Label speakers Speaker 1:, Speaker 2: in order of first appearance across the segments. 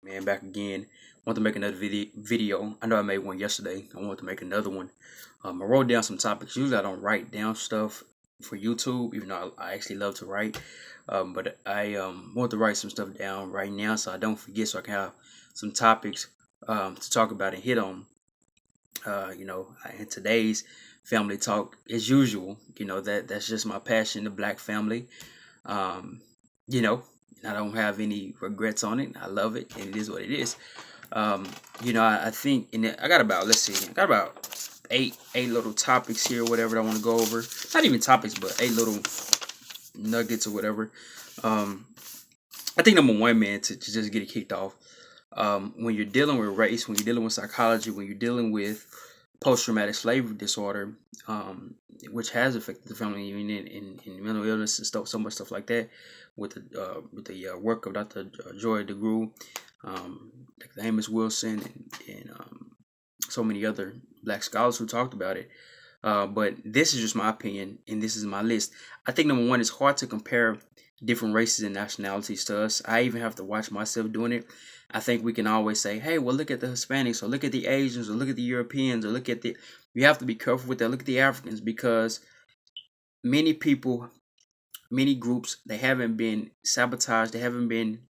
Speaker 1: Man, back again. Want to make another video. I know I made one yesterday. I want to make another one. I wrote down some topics. Usually I don't write down stuff for YouTube, even though I actually love to write. But I want to write some stuff down right now so I don't forget, so I can have some topics to talk about and hit on. In today's family talk, as usual, that's just my passion, the black family. Um, you know, I don't have any regrets on it. I love it, and it is what it is. I think I got about, let's see, I got about eight little topics here, whatever that I want to go over. Not even topics, but eight little nuggets or whatever. Um, I think number one, man, to just get it kicked off. When you're dealing with race, when you're dealing with psychology, when you're dealing with post-traumatic slavery disorder, which has affected the family unit in mental illness and stuff, so much stuff like that, with the work of Dr. Joy DeGruy, Dr. Amos Wilson, and so many other black scholars who talked about it. But this is just my opinion, and this is my list. I think number one, it's hard to compare different races and nationalities to us. I even have to watch myself doing it. I think we can always say, hey, well, look at the Hispanics, or look at the Asians, or look at the Europeans, or look at the. You have to be careful with that. Look at the Africans, because many people, many groups, they haven't been sabotaged. They haven't been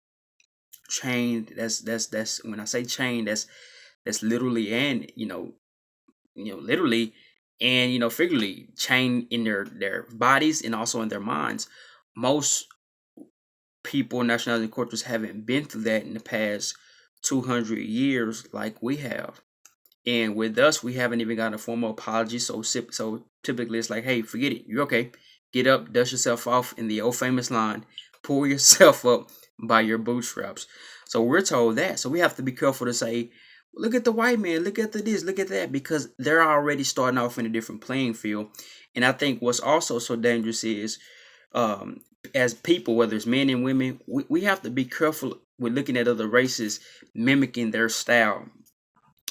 Speaker 1: chained. That's when I say chained, that's literally and literally and figuratively chained in their bodies and also in their minds. Most people, nationalities, and cultures haven't been through that in the past 200 years like we have. And with us, we haven't even gotten a formal apology. So typically it's like, hey, forget it. You're okay. Get up, dust yourself off in the old famous line, pull yourself up by your bootstraps. So we're told that. So we have to be careful to say, look at the white man, look at this, look at that, because they're already starting off in a different playing field. And I think what's also so dangerous is, as people, whether it's men and women, we have to be careful with looking at other races, mimicking their style.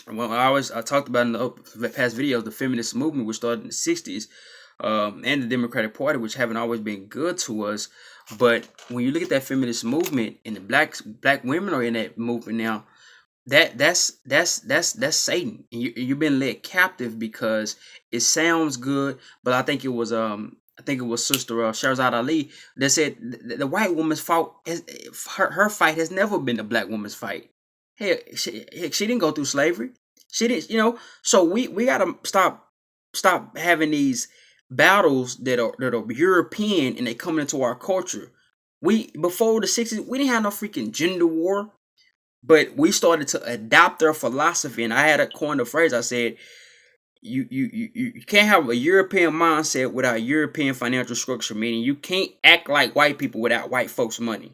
Speaker 1: Well, I talked about in the past videos, the feminist movement, which started in the 60s, and the Democratic Party, which haven't always been good to us. But when you look at that feminist movement, and the black women are in that movement now, that's Satan. You've been led captive because it sounds good, but I think it was Sister Shahrazad Ali that said the white woman's fight, her fight has never been the black woman's fight. Hey, she didn't go through slavery. She didn't, So we gotta stop having these battles that are European and they coming into our culture. We before the 60s, we didn't have no freaking gender war, but we started to adopt their philosophy. And I had a coined a phrase. I said, you can't have a European mindset without European financial structure, meaning you can't act like white people without white folks' money.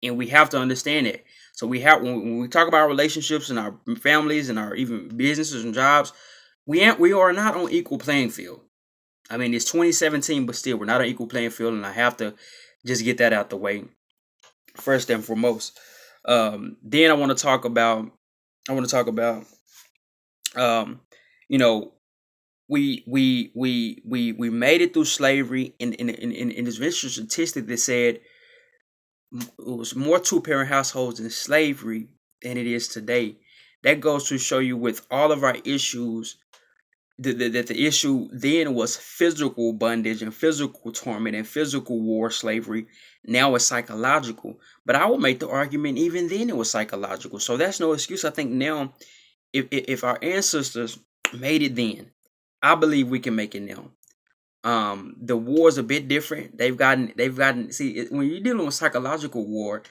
Speaker 1: And we have to understand that. So when we talk about relationships and our families and our even businesses and jobs, we are not on equal playing field. I mean, it's 2017, but still we're not on equal playing field, and I have to just get that out the way first and foremost. Then I want to talk about we made it through slavery, in this vicious statistic that said it was more two-parent households in slavery than it is today. That goes to show you, with all of our issues, that the issue then was physical bondage and physical torment and physical war, slavery. Now it's psychological. But I will make the argument even then it was psychological. So that's no excuse. I think now, if our ancestors made it then, I believe we can make it now. The war is a bit different. They've gotten. See, when you're dealing with psychological war,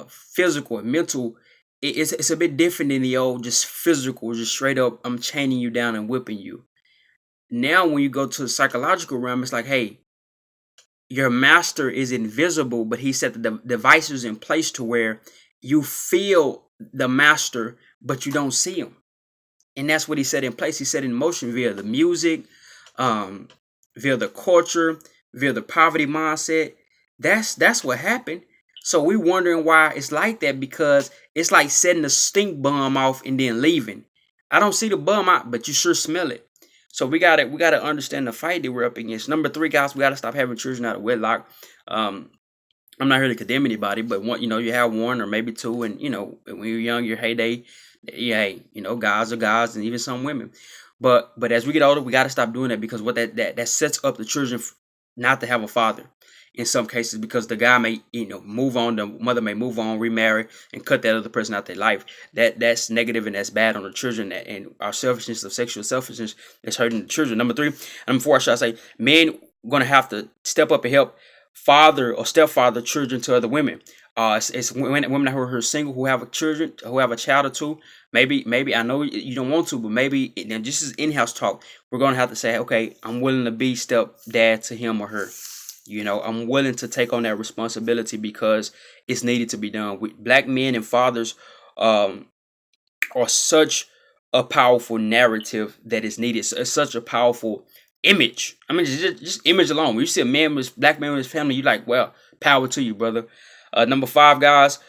Speaker 1: physical and mental, it's a bit different than the old just physical, just straight up, I'm chaining you down and whipping you. Now, when you go to the psychological realm, it's like, hey, your master is invisible, but he set the devices in place to where you feel the master, but you don't see him. And that's what he set in place. He set in motion via the music, via the culture, via the poverty mindset. That's what happened. So we wondering why it's like that, because it's like setting a stink bomb off and then leaving. I don't see the bum out, but you sure smell it. So we gotta understand the fight that we're up against. Number three, guys, we gotta stop having children out of wedlock. I'm not here to condemn anybody, but one, you have one or maybe two, and when you're young, your heyday, yeah, hey, guys are guys, and even some women. But as we get older, we got to stop doing that, because what that sets up the children not to have a father in some cases, because the guy may move on, the mother may move on, remarry, and cut that other person out their life. That's negative, and that's bad on the children. And our selfishness of sexual selfishness is hurting the children. Number three, number four, should I say, men gonna have to step up and help father or stepfather children to other women. It's women who are single, who have a children, who have a child or two. Maybe I know you don't want to, but maybe, now this is in-house talk. We're gonna have to say, okay, I'm willing to be stepdad to him or her. I'm willing to take on that responsibility because it's needed to be done. Black men and fathers are such a powerful narrative that is needed. It's such a powerful image. I mean, just image alone. When you see a black man with his family, you're like, well, power to you, brother. Number five, guys,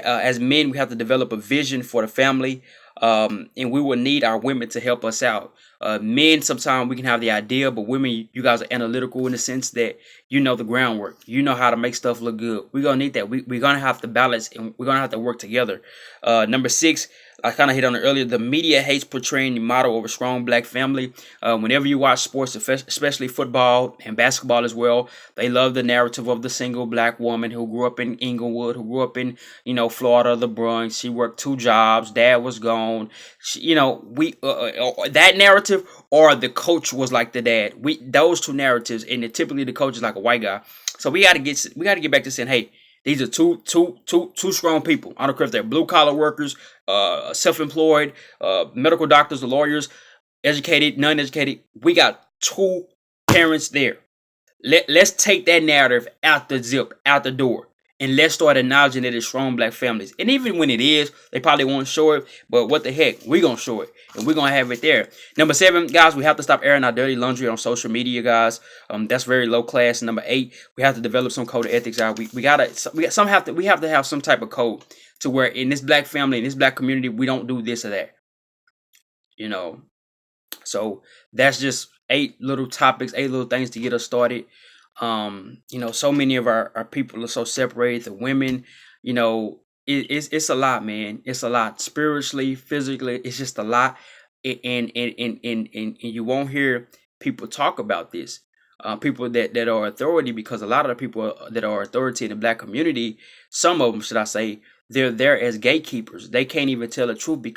Speaker 1: as men, we have to develop a vision for the family, and we will need our women to help us out. Men, sometimes we can have the idea, but women, you guys are analytical in the sense that you know the groundwork. You know how to make stuff look good. We're going to need that. We're going to have to balance, and we're going to have to work together. Number six, I kind of hit on it earlier. The media hates portraying the model of a strong black family. Whenever you watch sports, especially football and basketball as well, they love the narrative of the single black woman who grew up in Inglewood, who grew up in, Florida, the Bronx. She worked 2 jobs. Dad was gone. That narrative, or the coach was like the dad. Those two narratives, and typically the coach is like a white guy. So we got to get back to saying, hey, these are two strong people. I don't care if they're blue collar workers, self-employed, medical doctors, lawyers, educated, non-educated. We got 2 parents there. Let's take that narrative out the door. And let's start acknowledging that it's strong black families. And even when it is, they probably won't show it. But what the heck? We're going to show it. And we're going to have it there. Number 7, guys, we have to stop airing our dirty laundry on social media, guys. That's very low class. Number 8, we have to develop some code of ethics. We have to have some type of code to where in this black family, in this black community, we don't do this or that. So that's just 8 little topics, 8 little things to get us started. So many of our people are so separated. The women, it's a lot, man. It's a lot spiritually, physically. It's just a lot, and you won't hear people talk about this. People that are authority, because a lot of the people that are authority in the black community, some of them, should I say, they're there as gatekeepers. They can't even tell the truth because